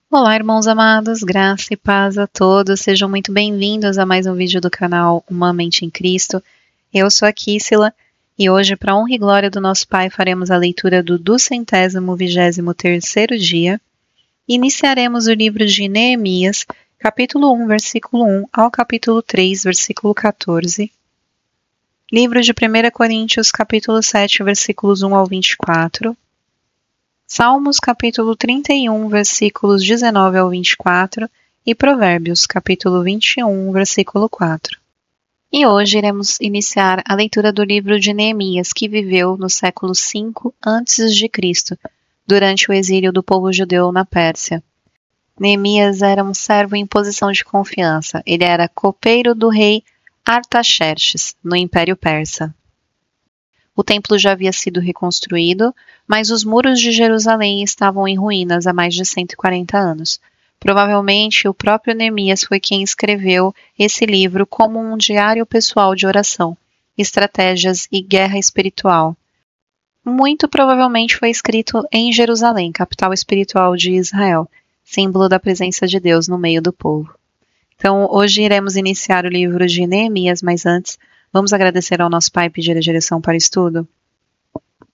Olá, irmãos amados, graça e paz a todos, sejam muito bem-vindos a mais um vídeo do canal Uma Mente em Cristo. Eu sou a Kissila e hoje, para honra e glória do nosso Pai, faremos a leitura do 223º dia. Iniciaremos o livro de Neemias, capítulo 1, versículo 1 ao capítulo 3, versículo 14. Livro de 1 Coríntios, capítulo 7, versículos 1 ao 24. Salmos, capítulo 31, versículos 19 ao 24 e Provérbios, capítulo 21, versículo 4. E hoje iremos iniciar a leitura do livro de Neemias, que viveu no século V a.C., durante o exílio do povo judeu na Pérsia. Neemias era um servo em posição de confiança. Ele era copeiro do rei Artaxerxes, no Império Persa. O templo já havia sido reconstruído, mas os muros de Jerusalém estavam em ruínas há mais de 140 anos. Provavelmente, o próprio Neemias foi quem escreveu esse livro como um diário pessoal de oração, estratégias e guerra espiritual. Muito provavelmente foi escrito em Jerusalém, capital espiritual de Israel, símbolo da presença de Deus no meio do povo. Então, hoje iremos iniciar o livro de Neemias, mas antes, vamos agradecer ao nosso Pai e pedir a direção para o estudo?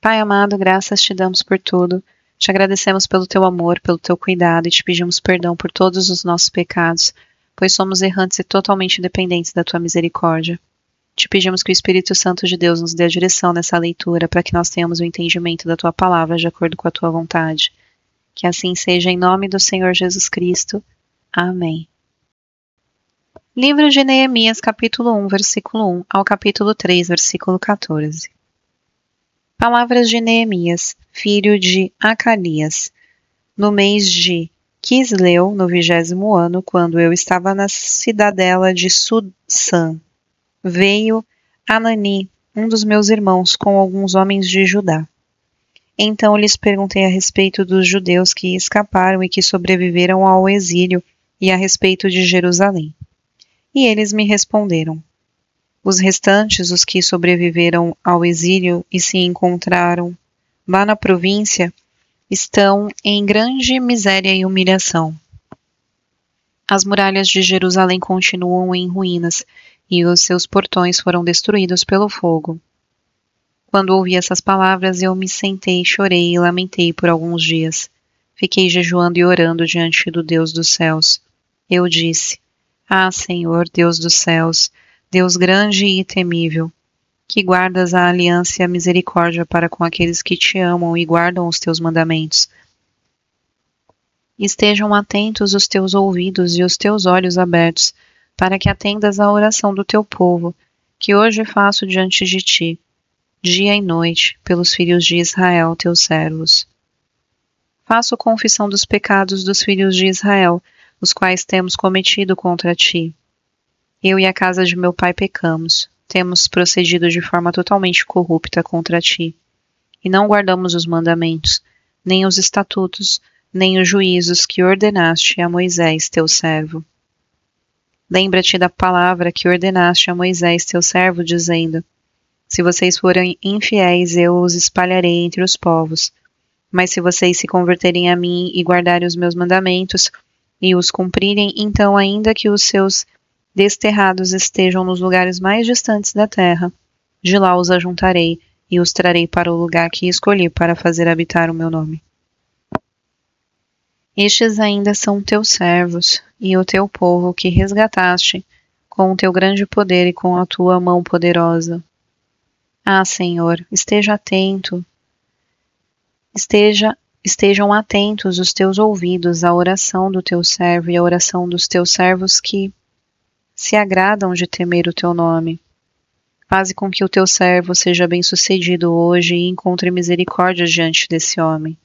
Pai amado, graças te damos por tudo. Te agradecemos pelo teu amor, pelo teu cuidado e te pedimos perdão por todos os nossos pecados, pois somos errantes e totalmente dependentes da tua misericórdia. Te pedimos que o Espírito Santo de Deus nos dê a direção nessa leitura para que nós tenhamos o entendimento da tua palavra de acordo com a tua vontade. Que assim seja em nome do Senhor Jesus Cristo. Amém. Livro de Neemias, capítulo 1, versículo 1 ao capítulo 3, versículo 14. Palavras de Neemias, filho de Acalias. No mês de Quisleu, no 20º ano, quando eu estava na cidadela de Susã, veio Anani, um dos meus irmãos, com alguns homens de Judá. Então lhes perguntei a respeito dos judeus que escaparam e que sobreviveram ao exílio e a respeito de Jerusalém. E eles me responderam: os restantes, os que sobreviveram ao exílio e se encontraram lá na província, estão em grande miséria e humilhação. As muralhas de Jerusalém continuam em ruínas e os seus portões foram destruídos pelo fogo. Quando ouvi essas palavras, eu me sentei, chorei e lamentei por alguns dias. Fiquei jejuando e orando diante do Deus dos céus. Eu disse: ah, Senhor, Deus dos céus, Deus grande e temível, que guardas a aliança e a misericórdia para com aqueles que te amam e guardam os teus mandamentos. Estejam atentos os teus ouvidos e os teus olhos abertos, para que atendas à oração do teu povo, que hoje faço diante de ti, dia e noite, pelos filhos de Israel, teus servos. Faço confissão dos pecados dos filhos de Israel, os quais temos cometido contra ti. Eu e a casa de meu pai pecamos, temos procedido de forma totalmente corrupta contra ti, e não guardamos os mandamentos, nem os estatutos, nem os juízos que ordenaste a Moisés, teu servo. Lembra-te da palavra que ordenaste a Moisés, teu servo, dizendo: se vocês forem infiéis, eu os espalharei entre os povos. Mas se vocês se converterem a mim e guardarem os meus mandamentos, e os cumprirem, então, ainda que os seus desterrados estejam nos lugares mais distantes da terra, de lá os ajuntarei e os trarei para o lugar que escolhi para fazer habitar o meu nome. Estes ainda são teus servos e o teu povo que resgataste com o teu grande poder e com a tua mão poderosa. Ah, Senhor, esteja atento, Estejam atentos os teus ouvidos à oração do teu servo e à oração dos teus servos que se agradam de temer o teu nome. Faze com que o teu servo seja bem-sucedido hoje e encontre misericórdia diante desse homem.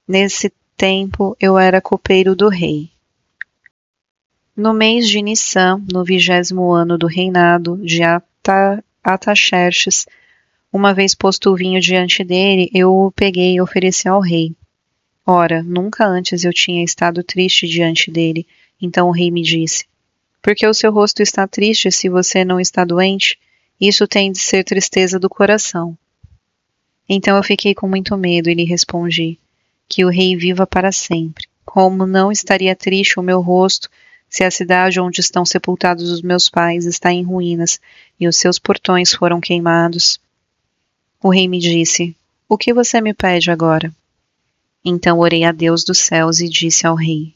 Nesse tempo eu era copeiro do rei. No mês de Nissan, no 20º ano do reinado de Artaxerxes, uma vez posto o vinho diante dele, eu o peguei e ofereci ao rei. Ora, nunca antes eu tinha estado triste diante dele. Então o rei me disse: por que o seu rosto está triste se você não está doente? Isso tem de ser tristeza do coração. Então eu fiquei com muito medo e lhe respondi: que o rei viva para sempre. Como não estaria triste o meu rosto se a cidade onde estão sepultados os meus pais está em ruínas e os seus portões foram queimados? O rei me disse: O que você me pede agora? Então orei a Deus dos céus e disse ao rei: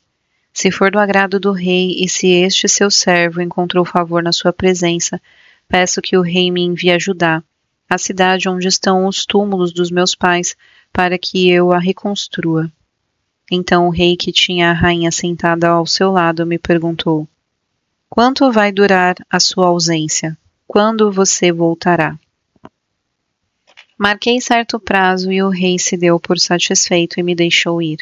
Se for do agrado do rei e se este seu servo encontrou favor na sua presença, peço que o rei me envie a Judá, a cidade onde estão os túmulos dos meus pais, para que eu a reconstrua. Então o rei, que tinha a rainha sentada ao seu lado, me perguntou: Quanto vai durar a sua ausência? Quando você voltará? Marquei certo prazo e o rei se deu por satisfeito e me deixou ir.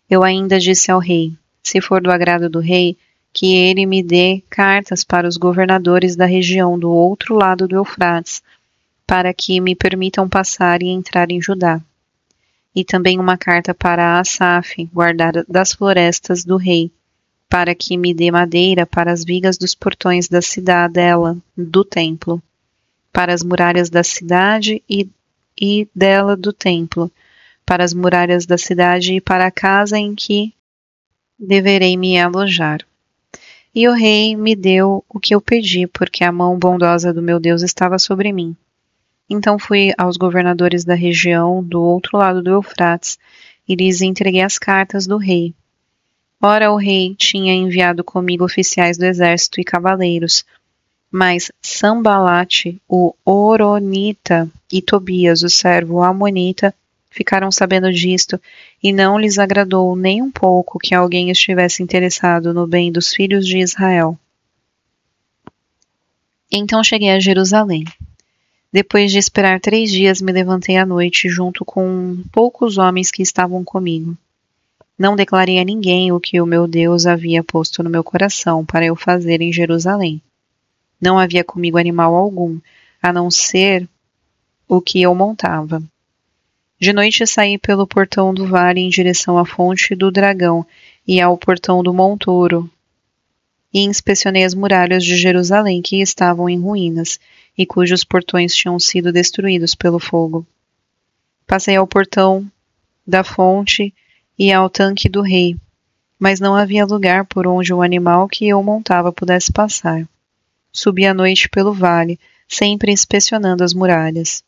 Eu ainda disse ao rei: Se for do agrado do rei, que ele me dê cartas para os governadores da região do outro lado do Eufrates, para que me permitam passar e entrar em Judá. E também uma carta para Asaf, guardar das florestas do rei, para que me dê madeira para as vigas dos portões da cidadela do templo, para as muralhas da cidade e dela do templo, para as muralhas da cidade e para a casa em que deverei me alojar. E o rei me deu o que eu pedi, porque a mão bondosa do meu Deus estava sobre mim. Então fui aos governadores da região do outro lado do Eufrates e lhes entreguei as cartas do rei. Ora, o rei tinha enviado comigo oficiais do exército e cavaleiros, mas Sambalate, o Horonita, e Tobias, o servo amonita, ficaram sabendo disto, e não lhes agradou nem um pouco que alguém estivesse interessado no bem dos filhos de Israel. Então cheguei a Jerusalém. Depois de esperar 3 dias, me levantei à noite, junto com poucos homens que estavam comigo. Não declarei a ninguém o que o meu Deus havia posto no meu coração para eu fazer em Jerusalém. Não havia comigo animal algum, a não ser o que eu montava. De noite saí pelo portão do vale em direção à fonte do dragão e ao portão do montouro, e inspecionei as muralhas de Jerusalém que estavam em ruínas, e cujos portões tinham sido destruídos pelo fogo. Passei ao portão da fonte e ao tanque do rei, mas não havia lugar por onde o animal que eu montava pudesse passar. Subi à noite pelo vale, sempre inspecionando as muralhas.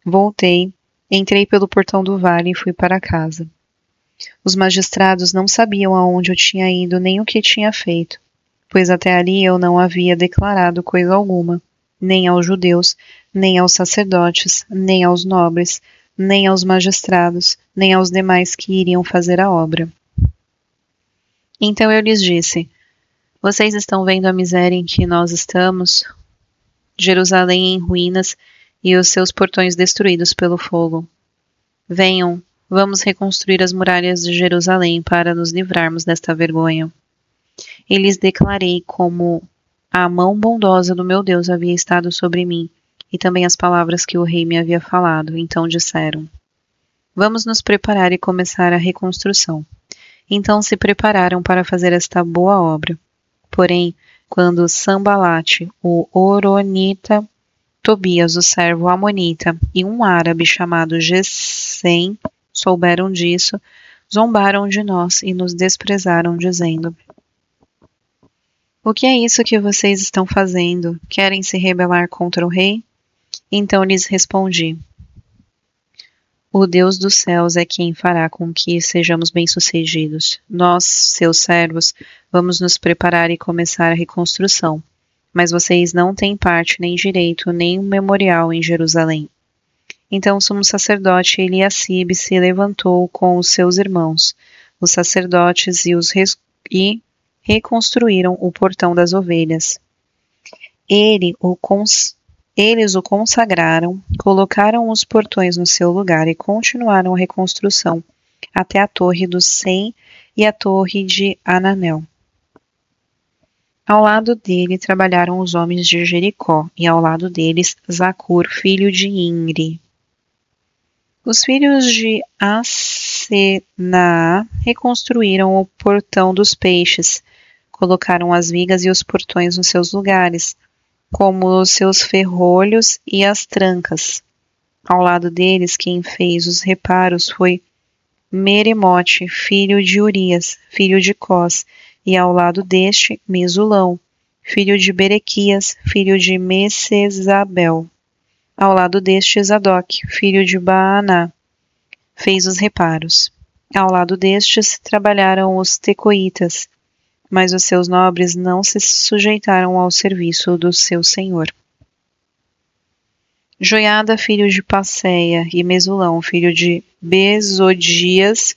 Voltei, entrei pelo portão do vale e fui para casa. Os magistrados não sabiam aonde eu tinha ido nem o que tinha feito, pois até ali eu não havia declarado coisa alguma, nem aos judeus, nem aos sacerdotes, nem aos nobres, nem aos magistrados, nem aos demais que iriam fazer a obra. Então eu lhes disse: Vocês estão vendo a miséria em que nós estamos? Jerusalém em ruínas e os seus portões destruídos pelo fogo. Venham, vamos reconstruir as muralhas de Jerusalém para nos livrarmos desta vergonha. E lhes declarei como a mão bondosa do meu Deus havia estado sobre mim, e também as palavras que o rei me havia falado. Então disseram: Vamos nos preparar e começar a reconstrução. Então se prepararam para fazer esta boa obra. Porém, quando Sambalate, o Horonita, Tobias, o servo amonita, e um árabe chamado Gesem souberam disso, zombaram de nós e nos desprezaram, dizendo: O que é isso que vocês estão fazendo? Querem se rebelar contra o rei? Então lhes respondi: O Deus dos céus é quem fará com que sejamos bem-sucedidos. Nós, seus servos, vamos nos preparar e começar a reconstrução. Mas vocês não têm parte nem direito, nem um memorial em Jerusalém. Então o sumo sacerdote Eliacibe se levantou com os seus irmãos, os sacerdotes, e reconstruíram o portão das ovelhas. Eles o consagraram, colocaram os portões no seu lugar e continuaram a reconstrução até a torre do Sem e a torre de Ananel. Ao lado dele trabalharam os homens de Jericó, e ao lado deles Zacur, filho de Imri. Os filhos de Asenaá reconstruíram o portão dos peixes, colocaram as vigas e os portões nos seus lugares, como os seus ferrolhos e as trancas. Ao lado deles, quem fez os reparos foi Meremote, filho de Urias, filho de Cós, e ao lado deste, Mesulão, filho de Berequias, filho de Messezabel. Ao lado deste, Zadok, filho de Baaná, fez os reparos. Ao lado destes, trabalharam os tecoitas, mas os seus nobres não se sujeitaram ao serviço do seu senhor. Joiada, filho de Passeia, e Mesulão, filho de Besodias,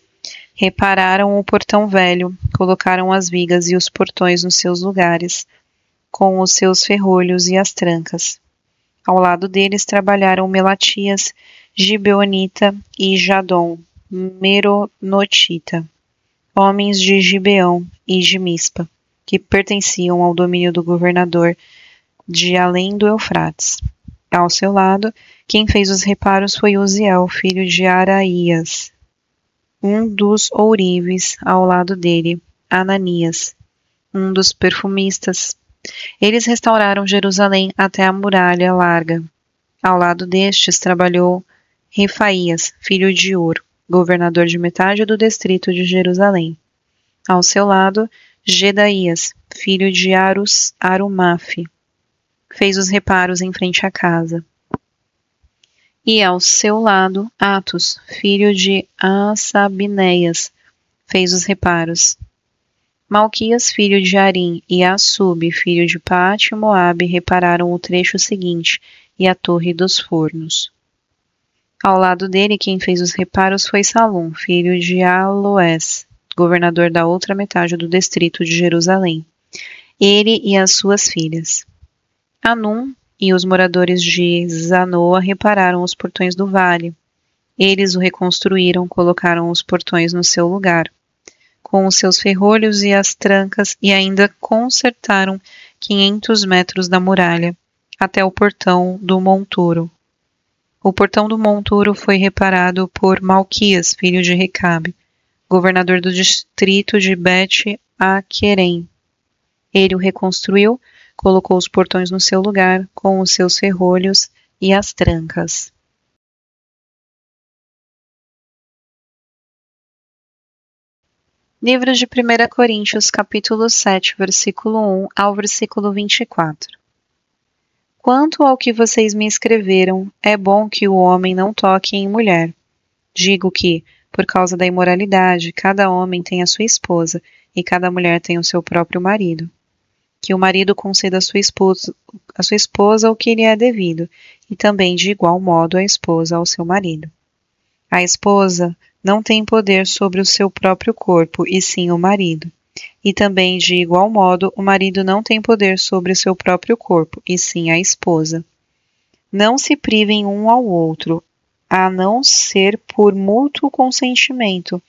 repararam o portão velho, colocaram as vigas e os portões nos seus lugares, com os seus ferrolhos e as trancas. Ao lado deles trabalharam Melatias, Gibeonita e Jadom, Meronotita, homens de Gibeão e de Mispa, que pertenciam ao domínio do governador de além do Eufrates. Ao seu lado, quem fez os reparos foi Uziel, filho de Araías. Um dos ourives, ao lado dele, Ananias, um dos perfumistas. Eles restauraram Jerusalém até a muralha larga. Ao lado destes trabalhou Refaías, filho de Ur, governador de metade do distrito de Jerusalém. Ao seu lado, Gedaías, filho de Arumafe, fez os reparos em frente à casa. E ao seu lado, Atos, filho de Assabinéias, fez os reparos. Malquias, filho de Arim, e Assub, filho de Pate e Moabe, repararam o trecho seguinte e a torre dos fornos. Ao lado dele, quem fez os reparos foi Salum, filho de Aloés, governador da outra metade do distrito de Jerusalém, ele e as suas filhas. Anum e os moradores de Zanoa repararam os portões do vale. Eles o reconstruíram, colocaram os portões no seu lugar, com os seus ferrolhos e as trancas, e ainda consertaram 500 metros da muralha, até o portão do monturo. O portão do monturo foi reparado por Malquias, filho de Recabe, governador do distrito de Bet-Aquerem. Ele o reconstruiu, colocou os portões no seu lugar, com os seus ferrolhos e as trancas. Livro de 1 Coríntios, capítulo 7, versículo 1 ao versículo 24. Quanto ao que vocês me escreveram, é bom que o homem não toque em mulher. Digo que, por causa da imoralidade, cada homem tem a sua esposa, e cada mulher tem o seu próprio marido. Que o marido conceda à sua esposa o que lhe é devido, e também de igual modo a esposa ao seu marido. A esposa não tem poder sobre o seu próprio corpo, e sim o marido. E também, de igual modo, o marido não tem poder sobre o seu próprio corpo, e sim a esposa. Não se privem um ao outro, a não ser por mútuo consentimento,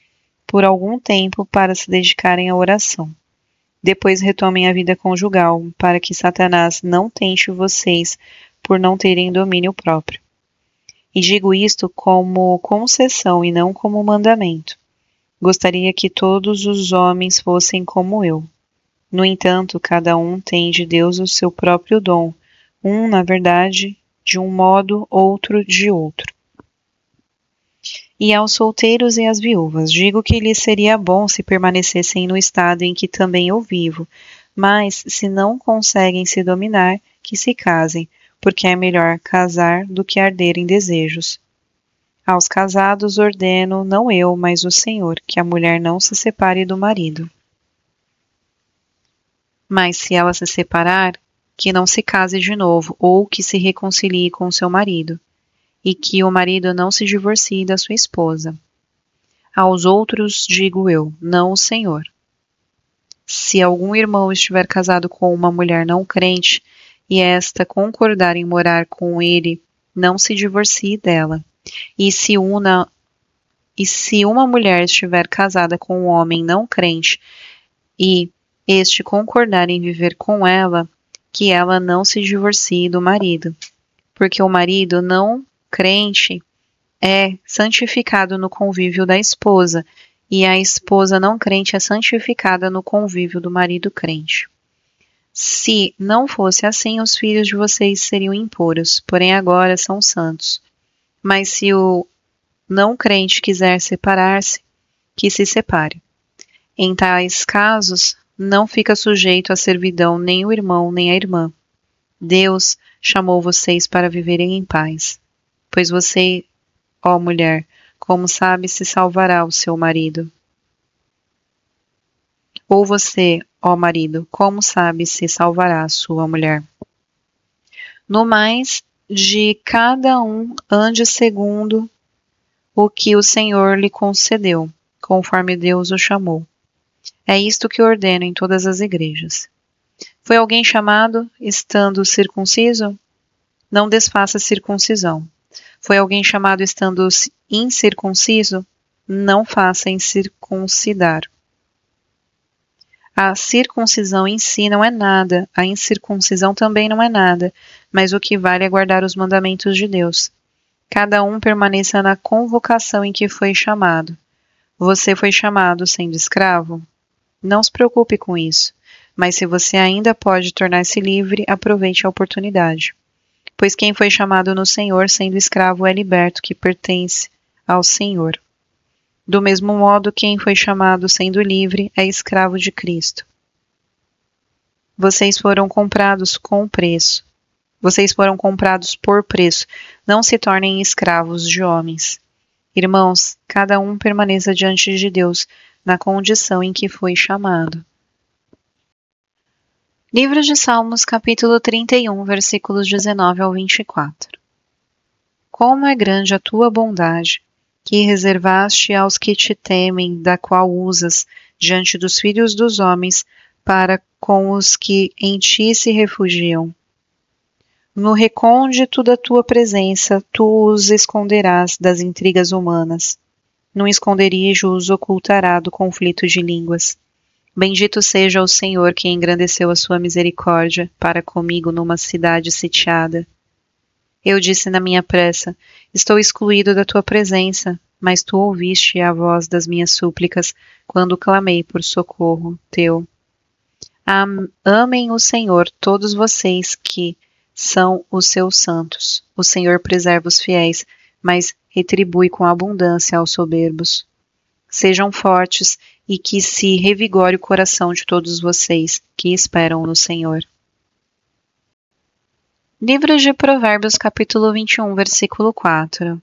por algum tempo para se dedicarem à oração. Depois retomem a vida conjugal, para que Satanás não tente vocês por não terem domínio próprio. E digo isto como concessão e não como mandamento. Gostaria que todos os homens fossem como eu. No entanto, cada um tem de Deus o seu próprio dom, um, na verdade, de um modo, outro de outro. E aos solteiros e às viúvas, digo que lhes seria bom se permanecessem no estado em que também eu vivo, mas, se não conseguem se dominar, que se casem, porque é melhor casar do que arder em desejos. Aos casados ordeno, não eu, mas o Senhor, que a mulher não se separe do marido. Mas se ela se separar, que não se case de novo, ou que se reconcilie com seu marido, e que o marido não se divorcie da sua esposa. Aos outros digo eu, não o Senhor. Se algum irmão estiver casado com uma mulher não crente, e esta concordar em morar com ele, não se divorcie dela. E se uma mulher estiver casada com um homem não crente, e este concordar em viver com ela, que ela não se divorcie do marido, porque o marido não crente é santificado no convívio da esposa, e a esposa não crente é santificada no convívio do marido crente. Se não fosse assim, os filhos de vocês seriam impuros, porém agora são santos. Mas se o não crente quiser separar-se, que se separe. Em tais casos, não fica sujeito à servidão nem o irmão nem a irmã. Deus chamou vocês para viverem em paz. Pois você, ó mulher, como sabe se salvará o seu marido? Ou você, ó marido, como sabe se salvará a sua mulher? No mais, de cada um ande segundo o que o Senhor lhe concedeu, conforme Deus o chamou. É isto que ordeno em todas as igrejas. Foi alguém chamado estando circunciso? Não desfaça a circuncisão. Foi alguém chamado estando incircunciso? Não faça incircuncidar. A circuncisão em si não é nada, a incircuncisão também não é nada, mas o que vale é guardar os mandamentos de Deus. Cada um permaneça na convocação em que foi chamado. Você foi chamado sendo escravo? Não se preocupe com isso, mas se você ainda pode tornar-se livre, aproveite a oportunidade. Pois quem foi chamado no Senhor sendo escravo é liberto, que pertence ao Senhor. Do mesmo modo, quem foi chamado sendo livre é escravo de Cristo. Vocês foram comprados com preço. Vocês foram comprados por preço. Não se tornem escravos de homens. Irmãos, cada um permaneça diante de Deus na condição em que foi chamado. Livro de Salmos, capítulo 31, versículos 19 ao 24. Como é grande a tua bondade, que reservaste aos que te temem, da qual usas diante dos filhos dos homens, para com os que em ti se refugiam. No recôndito da tua presença, tu os esconderás das intrigas humanas. Num esconderijo os ocultará do conflito de línguas. Bendito seja o Senhor que engrandeceu a sua misericórdia para comigo numa cidade sitiada. Eu disse na minha pressa, estou excluído da tua presença, mas tu ouviste a voz das minhas súplicas quando clamei por socorro teu. Amem o Senhor todos vocês que são os seus santos. O Senhor preserva os fiéis, mas retribui com abundância aos soberbos. Sejam fortes e que se revigore o coração de todos vocês que esperam no Senhor. Livro de Provérbios, capítulo 21, versículo 4.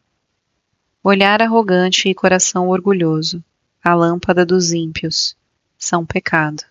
Olhar arrogante e coração orgulhoso, a lâmpada dos ímpios, são pecado.